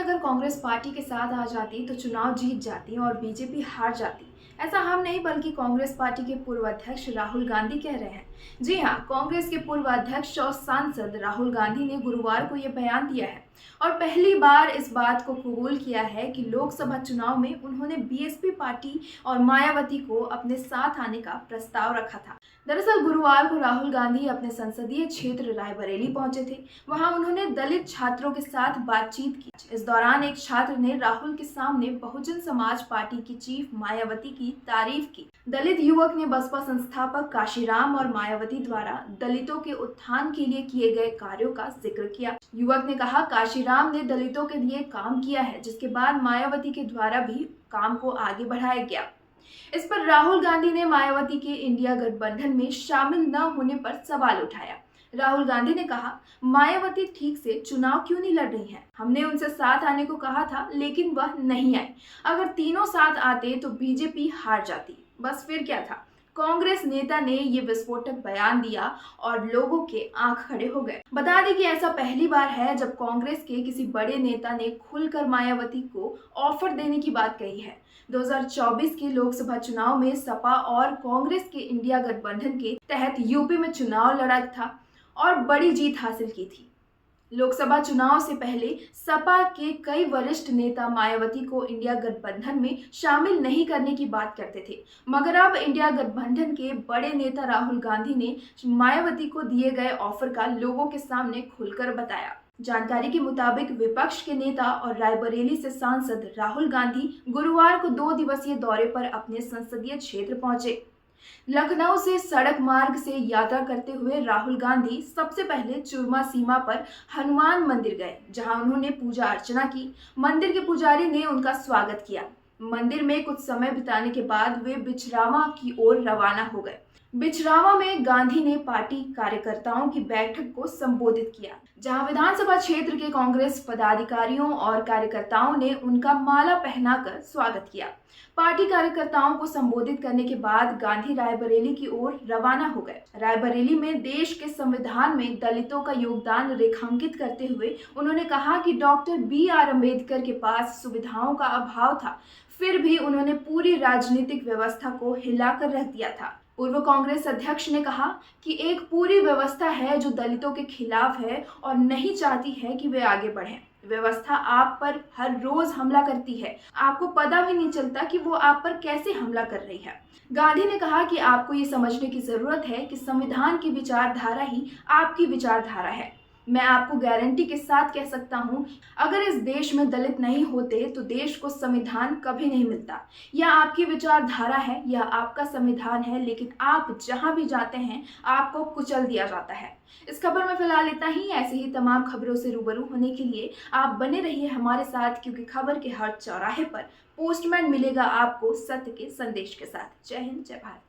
अगर कांग्रेस पार्टी के साथ आ जाती तो चुनाव जीत जाती और बीजेपी हार जाती। ऐसा हम नहीं बल्कि कांग्रेस पार्टी के पूर्व अध्यक्ष राहुल गांधी कह रहे हैं। जी हां, कांग्रेस के पूर्व अध्यक्ष और सांसद राहुल गांधी ने गुरुवार को यह बयान दिया है और पहली बार इस बात को कबूल किया है कि लोकसभा चुनाव में उन्होंने बीएसपी पार्टी और मायावती को अपने साथ आने का प्रस्ताव रखा था। दरअसल गुरुवार को राहुल गांधी अपने संसदीय क्षेत्र रायबरेली पहुंचे थे। वहां उन्होंने दलित छात्रों के साथ बातचीत की। इस दौरान एक छात्र ने राहुल के सामने बहुजन समाज पार्टी की चीफ मायावती की तारीफ की। दलित युवक ने बसपा संस्थापक काशीराम और मायावती द्वारा दलितों के उत्थान के लिए किए गए कार्यों का जिक्र किया। युवक ने कहा, काशीराम ने दलितों के लिए काम किया है, जिसके बाद मायावती के द्वारा भी काम को आगे बढ़ाया गया। इस पर राहुल गांधी ने मायावती के इंडिया गठबंधन में शामिल न होने पर सवाल उठाया। राहुल गांधी ने कहा, मायावती ठीक से चुनाव क्यों नहीं लड़ रही हैं? हमने उनसे साथ आने को कहा था, लेकिन वह नहीं आए। अगर तीनों साथ आते तो बीजेपी हार जाती। बस फिर क्या था? कांग्रेस नेता ने ये विस्फोटक बयान दिया और लोगों के आंख खड़े हो गए। बता दें कि ऐसा पहली बार है जब कांग्रेस के किसी बड़े नेता ने खुलकर मायावती को ऑफर देने की बात कही है। 2024 के लोकसभा चुनाव में सपा और कांग्रेस के इंडिया गठबंधन के तहत यूपी में चुनाव लड़ा था और बड़ी जीत हासिल की थी। लोकसभा चुनाव से पहले सपा के कई वरिष्ठ नेता मायावती को इंडिया गठबंधन में शामिल नहीं करने की बात करते थे, मगर अब इंडिया गठबंधन के बड़े नेता राहुल गांधी ने मायावती को दिए गए ऑफर का लोगों के सामने खुलकर बताया। जानकारी के मुताबिक विपक्ष के नेता और रायबरेली से सांसद राहुल गांधी गुरुवार को 2 दिवसीय दौरे पर अपने संसदीय क्षेत्र पहुंचे। लखनऊ से सड़क मार्ग से यात्रा करते हुए राहुल गांधी सबसे पहले चुरमा सीमा पर हनुमान मंदिर गए, जहां उन्होंने पूजा अर्चना की। मंदिर के पुजारी ने उनका स्वागत किया। मंदिर में कुछ समय बिताने के बाद वे बिछरावा की ओर रवाना हो गए। बिछरावा में गांधी ने पार्टी कार्यकर्ताओं की बैठक को संबोधित किया, जहां विधानसभा क्षेत्र के कांग्रेस पदाधिकारियों और कार्यकर्ताओं ने उनका माला पहनाकर स्वागत किया। पार्टी कार्यकर्ताओं को संबोधित करने के बाद गांधी रायबरेली की ओर रवाना हो गए। रायबरेली में देश के संविधान में दलितों का योगदान रेखांकित करते हुए उन्होंने कहा कि डॉक्टर BR अम्बेडकर के पास सुविधाओं का अभाव था, फिर भी उन्होंने पूरी राजनीतिक व्यवस्था को हिलाकर रख दिया था। पूर्व कांग्रेस अध्यक्ष ने कहा कि एक पूरी व्यवस्था है जो दलितों के खिलाफ है और नहीं चाहती है कि वे आगे बढ़ें। व्यवस्था आप पर हर रोज हमला करती है, आपको पता भी नहीं चलता कि वो आप पर कैसे हमला कर रही है। गांधी ने कहा कि आपको ये समझने की जरूरत है कि संविधान की विचारधारा ही आपकी विचारधारा है। मैं आपको गारंटी के साथ कह सकता हूं, अगर इस देश में दलित नहीं होते तो देश को संविधान कभी नहीं मिलता। यह आपकी विचारधारा है, यह आपका संविधान है, लेकिन आप जहां भी जाते हैं आपको कुचल दिया जाता है। इस खबर में फिलहाल इतना ही। ऐसे ही तमाम खबरों से रूबरू होने के लिए आप बने रहिए हमारे साथ, क्योंकि खबर के हर चौराहे पर पोस्टमैन मिलेगा आपको सत्य के संदेश के साथ। जय हिंद, जय भारत।